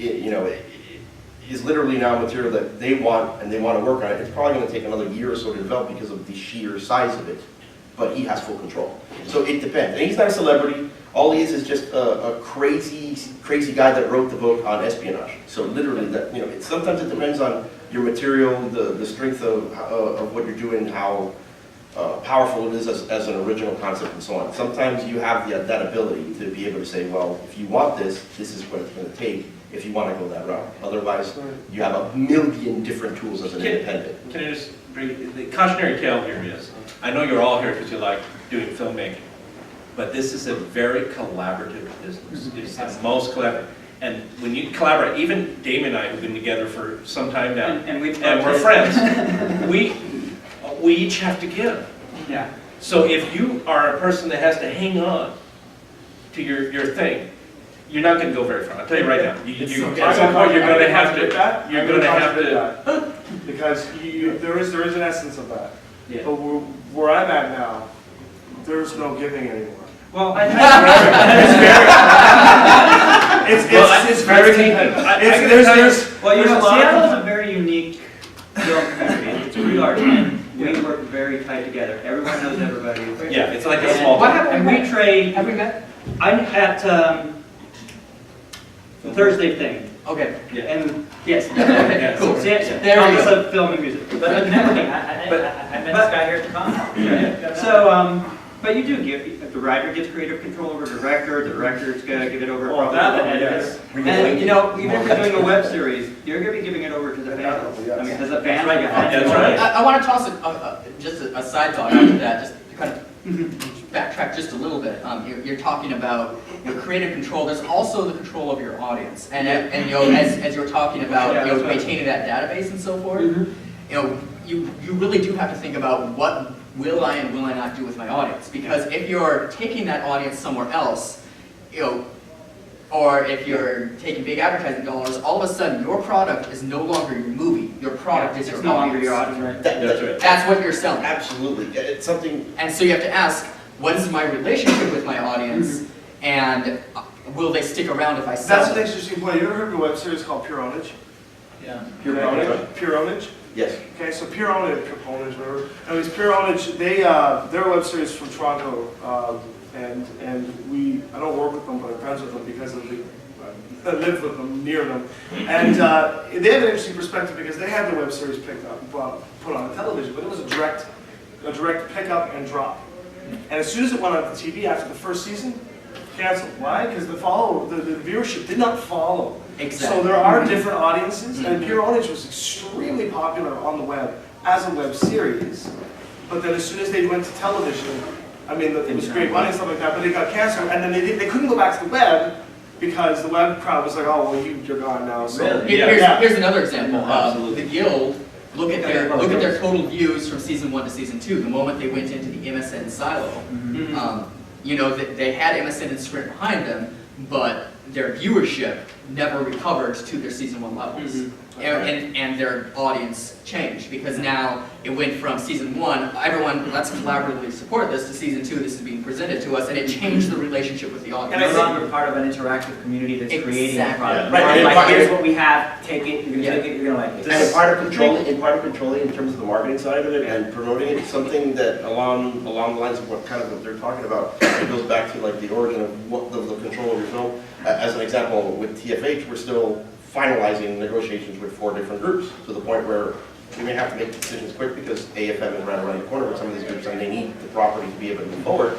is literally now material that they want and they want to work on it. It's probably going to take another year or so to develop because of the sheer size of it, but he has full control. So it depends. And he's not a celebrity. All he is just a crazy guy that wrote the book on espionage. So literally, that sometimes it depends on your material, the strength of what you're doing, how powerful it is as an original concept, and so on. Sometimes you have that ability to be able to say, well, if you want this, this is what it's going to take. If you want to go that route, otherwise, you have a million different tools as an independent. Can I just bring the cautionary tale here is, I know you're all here because you like doing filmmaking, but this is a very collaborative business. It's the most collaborative. And when you collaborate, even Damien and I have been together for some time now, and we're friends, we each have to give. Yeah. So if you are a person that has to hang on to your thing, you're not going to go very far. I'll tell you right now. At some point, you're going to have to. You're going to have to. Because there is an essence of that. Yeah. But where I'm at now, there's no giving anymore. Well, it's very competitive. Well, Seattle is a very unique film community. It's really large, and we work very tight together. Everyone knows everybody. Yeah, it's like a small. And we trade. Have we met? I'm at Thursday thing. Okay. Yeah. And yes. Yeah, cool. There we go. Film and music. But I met this guy here at the con. So, but you do give, the writer gets creative control over the director's gonna give it over to the editors. And even if you're doing a web series, you're gonna be giving it over to the fans. I mean, as a fan, like That's right. I want to toss just a side thought after that, just to kind of backtrack just a little bit. You're talking about creative control. There's also the control of your audience, and as you're talking about maintaining that database and so forth, you really do have to think about what will I and will I not do with my audience, because if you're taking that audience somewhere else, or if you're taking big advertising dollars, all of a sudden your product is no longer your movie. Your product is your no longer audience. your audience, right? That's right. That's what you're selling. Absolutely, it's something. And so you have to ask, what is my relationship with my audience, and will they stick around if I sell That's an them? interesting point. You ever heard of a web series called Pure Ownage? Yeah. Pure Ownage? Pure Ownage? Yes. Okay, so Pure Ownage, whatever. Anyways, Pure Ownage, they're a web series from Toronto, and I don't work with them, but I'm friends with them because of I live with them, near them. And they have an interesting perspective because they had the web series picked up and put on the television, but it was a direct pickup and drop. And as soon as it went on the TV after the first season, canceled. Why? Because the viewership did not follow. Exactly. So there are different audiences, and Pure Ownage was extremely popular on the web as a web series. But then as soon as they went to television, I mean, it was great money and stuff like that, but it got canceled, and then they couldn't go back to the web because the web crowd was like, oh, well, you're gone now. So Really? Here's another example. The Guild, look at their total views from season 1 to season 2. The moment they went into the MSN silo, they had MSN and Sprint behind them, but their viewership never recovered to their season 1 levels. And their audience changed because now it went from season 1, everyone, let's collaboratively support this, to season 2, this is being presented to us, and it changed the relationship with the audience. And no longer part of an interactive community that's creating a product. Right. Like, here's what we have, take it, you're gonna take it, you're gonna like it. And part of controlling in terms of the marketing side of it and promoting it, something that along the lines of what they're talking about, it goes back to like the origin of what the control of your film. As an example, with TFH, we're still finalizing negotiations with 4 different groups to the point where we may have to make decisions quick because AFM is right around the corner with some of these groups and they need the property to be able to move forward.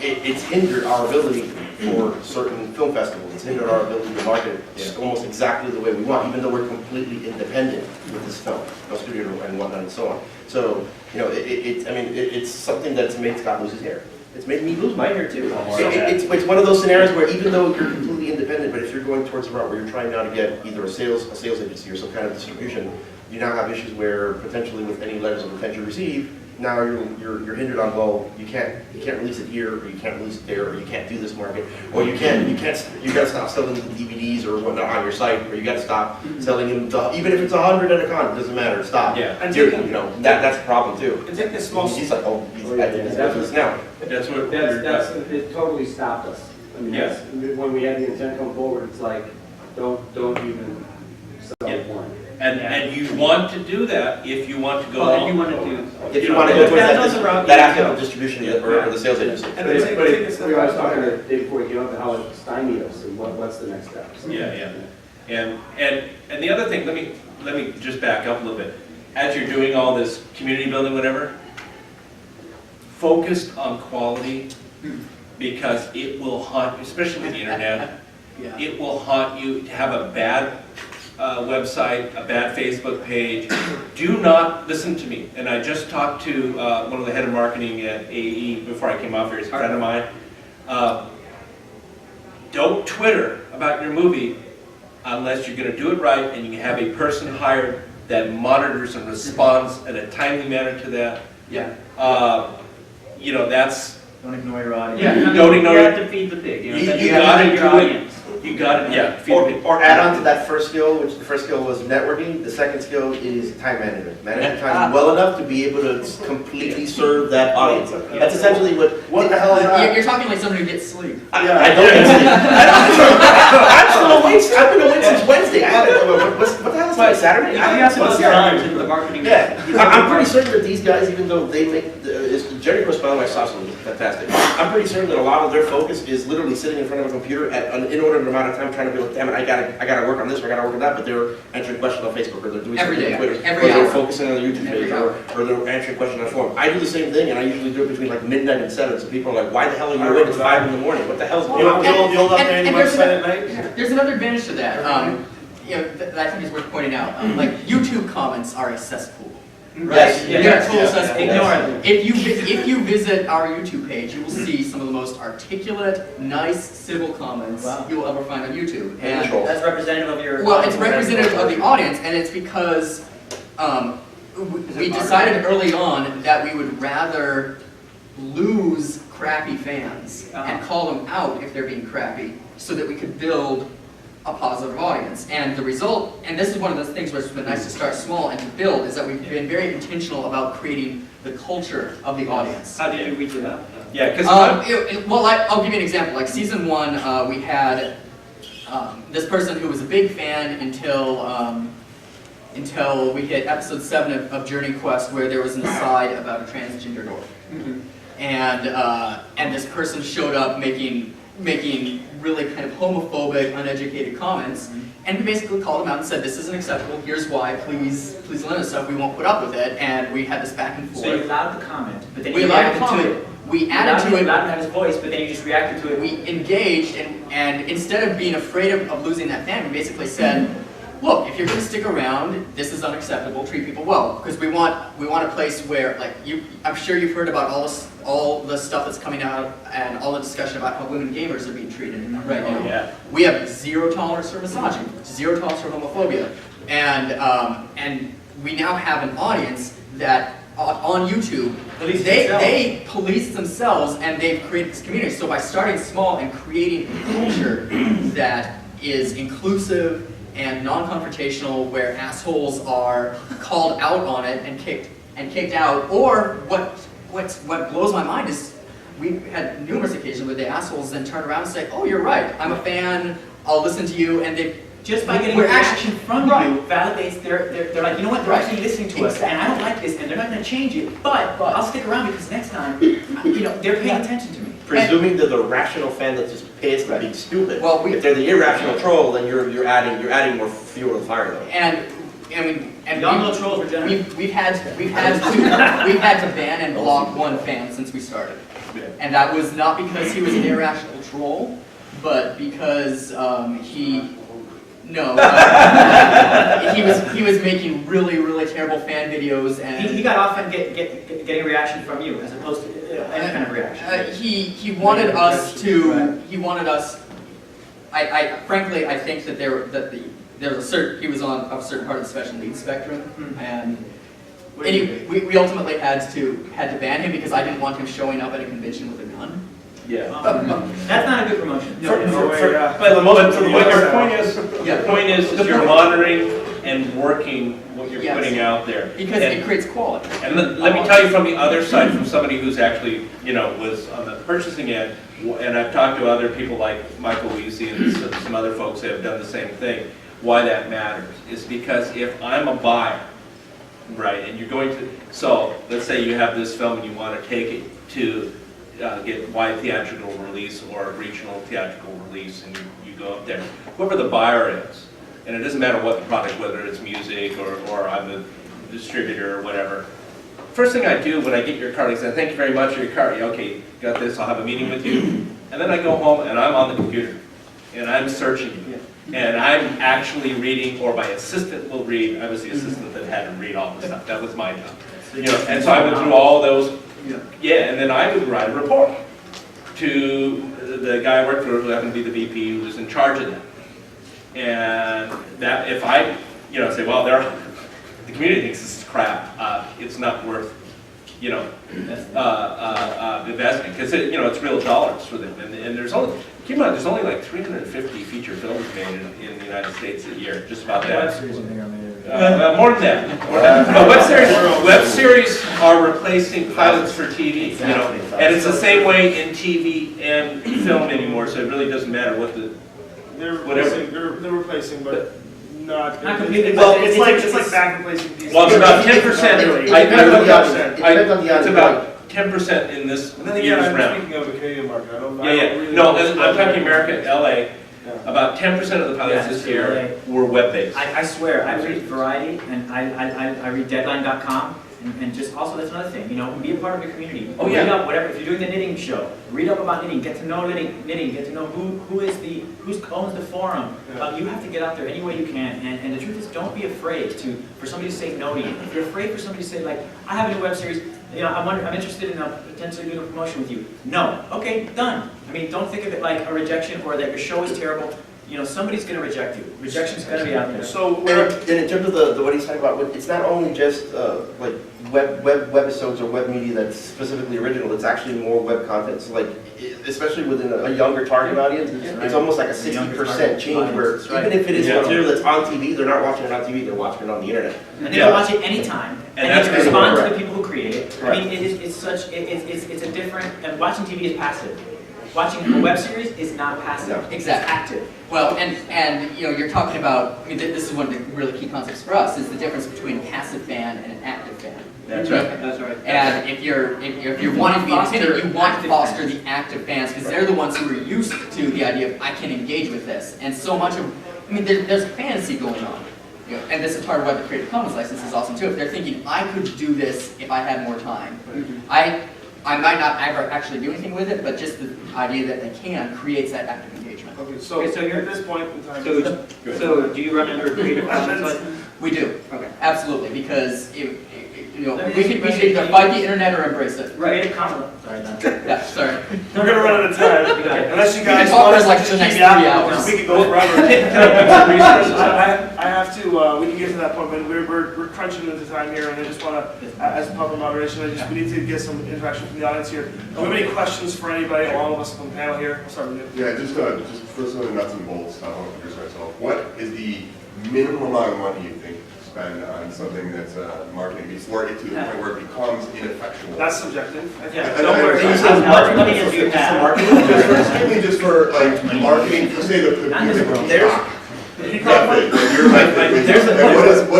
It's hindered our ability for certain film festivals. It's hindered our ability to market it almost exactly the way we want, even though we're completely independent with this film, no studio and whatnot and so on. So, it's something that's made Scott lose his hair. It's made me lose my hair too. It's one of those scenarios where even though you're completely independent, but if you're going towards a route where you're trying now to get either a sales agency or some kind of distribution, you now have issues where potentially with any letters of intent you receive, now you're hindered on, well, you can't release it here, or you can't release it there, or you can't do this market, or you gotta stop selling the DVDs or whatnot on your site, or you gotta stop selling them even if it's 100 at a con, it doesn't matter, stop. Yeah. And that's a problem too. And take this small. He's like, oh, he's at this business now. That's what It totally stopped us. I mean, Yes. when we had the intent come forward, it's like, don't even sell Yeah. porn. And you want to do that if you want to go. Well, if you want to do. If you want to go towards That's the route that you aspect go. of distribution or the sales agency. And But then if, take a step we were back. talking the day before you came up, how it stymied us, and what's the next step? So- Yeah. And the other thing, let me just back up a little bit. As you're doing all this community building, whatever, focused on quality, because it will haunt, especially with the internet, Yeah. it will haunt you to have a bad website, a bad Facebook page. Do not, listen to me, and I just talked to one of the head of marketing at AE before I came off here, he's a friend of mine. Don't Twitter about your movie unless you're gonna do it right and you have a person hired that monitors and responds in a timely manner to that. Yeah. You know, that's, Don't ignore your audience. Yeah, I mean, Don't ignore you it. have to feed the pig, you know, You- that you you have gotta to feed your do it. audience. you got it, yeah. feed me. Or add on to that first skill, which the first skill was networking, the second skill is time management. Managing time well enough to be able to completely serve that audience. That's essentially what the hell is that? You're talking like somebody who gets sleep. I don't get sleep. I'm still awake. I've been awake since Wednesday. What the hell is today, Saturday? You have to What's go that? down to the marketing. Yeah, I'm pretty certain that these guys, even though they make, Jerry Gross, by the way, saw something fantastic. I'm pretty certain that a lot of their focus is literally sitting in front of a computer at an inordinate amount of time trying to be like, damn it, I gotta work on this, or I gotta work on that, but they're answering questions on Facebook, or they're doing Every something day, on Twitter, every or they're hour. focusing on their YouTube Every page, hour. or they're answering questions on forum. I do the same thing, and I usually do it between like midnight and 7, so people are like, why the hell are you awake? It's 5 in the morning. What the hell's going on? You'll update And your there's website at night? There's another advantage to that. You know, that I think is worth pointing out. Like YouTube comments are a cesspool, right? Yes. They're Yes. a total Yes. cesspool. Ignore them. If you visit our YouTube page, you will see some of the most articulate, nice, civil comments Wow. you will ever find on YouTube. And And troll. That's representative of your. well, it's representative of the audience, and it's because we decided early on that we would rather lose crappy fans and call them out if they're being crappy, so that we could build a positive audience. And the result, and this is one of those things where it's been nice to start small and to build, is that we've been very intentional about creating the culture of the audience. How did you reach that? Yeah, because I'll give you an example. Like season 1, we had this person who was a big fan until we hit episode 7 of Journey Quest, where there was an aside about a transgender door, and this person showed up making really kind of homophobic, uneducated comments, and we basically called him out and said, "This isn't acceptable. Here's why. Please limit us up. We won't put up with it." And we had this back and forth. So you allowed the comment, but then We you allowed reacted the comment. to it. We You added to allowed it. him to have his voice, but then you just reacted to it. We engaged, and instead of being afraid of losing that fan, we basically said, look, if you're going to stick around, this is unacceptable, treat people well. Because we want a place where, like, I'm sure you've heard about all the stuff that's coming out and all the discussion about how women gamers are being treated right now. yeah. We have zero tolerance for misogyny, zero tolerance for homophobia. And we now have an audience that on YouTube, Police themselves. they police themselves, and they've created this community. So by starting small and creating a culture that is inclusive and non-confrontational, where assholes are called out on it and kicked out, or what blows my mind is we've had numerous occasions where the assholes then turn around and say, "Oh, you're right. I'm a fan. I'll listen to you," and they. Just by getting We're a reaction from right. you validates they're like, you know what, they're Right. actually listening to us, and I don't like this, and they're not gonna change it, but I'll stick around because next time, you know, they're paying attention to me. Presuming that the rational fan that just pays for being stupid. Well, If they're the irrational troll, then you're adding more fuel to the fire though. And Young little trolls were generous. we've had to ban and block one fan since we started, and that was not because he was an irrational troll, but because he was making really terrible fan videos, and He got off on getting a reaction from you, as opposed to any kind of reaction. he wanted us to. He wanted us. Frankly, I think that there was he was on a certain part of the special needs spectrum, and we ultimately had to ban him because I didn't want him showing up at a convention with a gun. Yeah. That's not a good promotion. No way, But the point is, Yeah. the point is you're monitoring, and working what you're Yes. putting out there. Because And- it creates quality. And let me tell you from the other side, from somebody who's actually, was on the purchasing end, and I've talked to other people like Michael Weesey and some other folks that have done the same thing, why that matters is because if I'm a buyer, right, and you're going to, so let's say you have this film and you want to take it to get wide theatrical release or regional theatrical release, and you go up there, whoever the buyer is, and it doesn't matter what the product, whether it's music or I'm the distributor or whatever. First thing I do when I get your card, I say, thank you very much for your card. Okay, got this, I'll have a meeting with you. And then I go home and I'm on the computer and I'm searching. And I'm actually reading, or my assistant will read. I was the assistant that had to read all the stuff. That was my job. And so I went through all those. Yeah, and then I would write a report to the guy I worked for, who happened to be the VP, who was in charge of that. And that, if I, say, well, the community thinks this is crap, it's not worth, investing, because it's real dollars for them. And there's only, keep in mind, there's only like 350 feature films made in the United States a year, just about that. More than that. But web series are replacing pilots for TV, and it's the same way in TV and film anymore, so it really doesn't matter what the, They're whatever. replacing, they're replacing, but not. Not completely, Well, but it's like back replacing pieces. well, it's about 10%. It depends on the audience. It depends on the It's audience. about 10% in this And then again, year's I'm round. speaking of the Canadian market, I don't. Yeah, I yeah. don't really No, know. I'm talking America, LA. Yeah. About 10% of the pilots Yeah, this it's year were web-based. I swear, I read Variety and I read Deadline.com and just also that's another thing, be a part of the community. Oh, yeah. Read up whatever, if you're doing the knitting show, read up about knitting, get to know knitting, get to know who owns the forum. Yeah. You have to get out there any way you can, and the truth is, don't be afraid for somebody to say no to you. If you're afraid for somebody to say like, I have a new web series, I'm interested in potentially doing a promotion with you. No, okay, done. I mean, don't think of it like a rejection or that your show is terrible. Somebody's going to reject you. Rejection's going to be out there. So, And in terms of the what he's talking about, it's not only just like webisodes or web media that's specifically original. It's actually more web content. So like, especially within a younger target audience, it's almost like a 60% change. Where even if it is material that's on TV, they're not watching it on TV. They're watching it on the internet. And they can watch it anytime, And and that's they can great. respond to the people who create it. I mean, it's a different, and watching TV is passive. Watching a web series is not passive, No. it's Exactly. active. Well, and you're talking about, this is one of the really key concepts for us, is the difference between a passive fan and an active fan. That's right. That's right. And if you're wanting to be independent, you want to Active foster fans. the active fans, because they're the ones who are used to the idea of, I can engage with this. And so much of, there's fantasy going on. And this is part of why the Creative Commons license is awesome too. If they're thinking, I could do this if I had more time. I might not ever actually do anything with it, but just the idea that they can creates that active engagement. okay, so Okay, so you're- at this point in time. So do you run under a Creative Commons license? We do, Okay. absolutely, because Let me we just could question either you. fight the internet or embrace it. Creative Commons. Sorry, Don. Yeah, sorry. We're gonna run out of time, unless you can guys talk want for us like to the next keep you 3 out, hours. we could go forever. I have to, we can get to that point, but we're crunching into time here, and I just wanna, as proper moderation, we need to get some interaction from the audience here. Do you have any questions for anybody, all of us on the panel here? I'll start with you. Yeah, just for some of the nuts and bolts, I want to introduce myself. What is the minimum amount of money you think to spend on something that's marketing before it to the point where it becomes ineffectual? That's subjective. I think. Yeah, don't worry. So you say How much money marketing do you for have? marketing? Strictly just for like marketing, for say the Not in this room. You're like,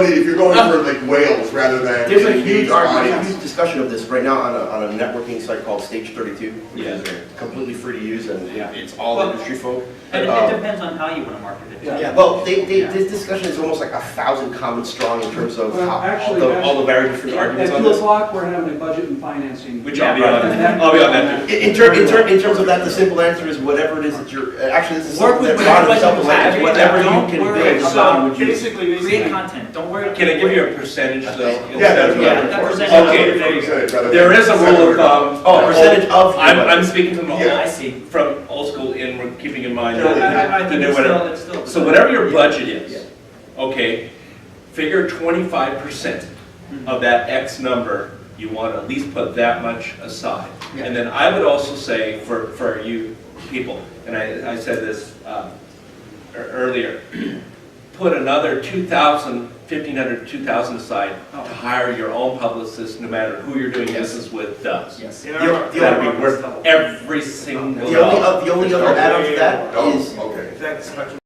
if you're going for like whales rather than There's a engage huge argument, a audience. huge discussion of this right now on a networking site called Stage 32, which Yeah. is completely free to use, and Yeah. it's all Well, industry folk. And it Um, depends on how you want to market it. Yeah, well, this discussion is almost like 1,000 comments strong in terms of Well, how, actually, all the very different arguments At on 2 this. o'clock, we're having a budget and financing. Which I'll be on. I'll be on that too. In terms of that, the simple answer is whatever it is that you're, actually, this is Work something with that Ron whatever himself is budget like, you whatever have. you Don't can worry build, about- something would use. Basically, Create content, don't worry. Can I give you a percentage though? Yeah, that's Yeah, what that I'm percentage- Okay. there you go. There is a rule of thumb. Oh, percentage of. I'm speaking from Yeah. I see. from old school in, we're keeping in mind I the think new it's whatever. still, it's still. So whatever your budget is, okay, figure 25% of that X number, you want to at least put that much aside. And then I would also say for you people, and I said this earlier, put another $2,000 1,500, 2,000 aside to hire your own publicist, no matter who you're doing business with does. Yes. The That'd be worth every single only dollar. other add-on to that Oh, is okay. Thanks, Spectrum.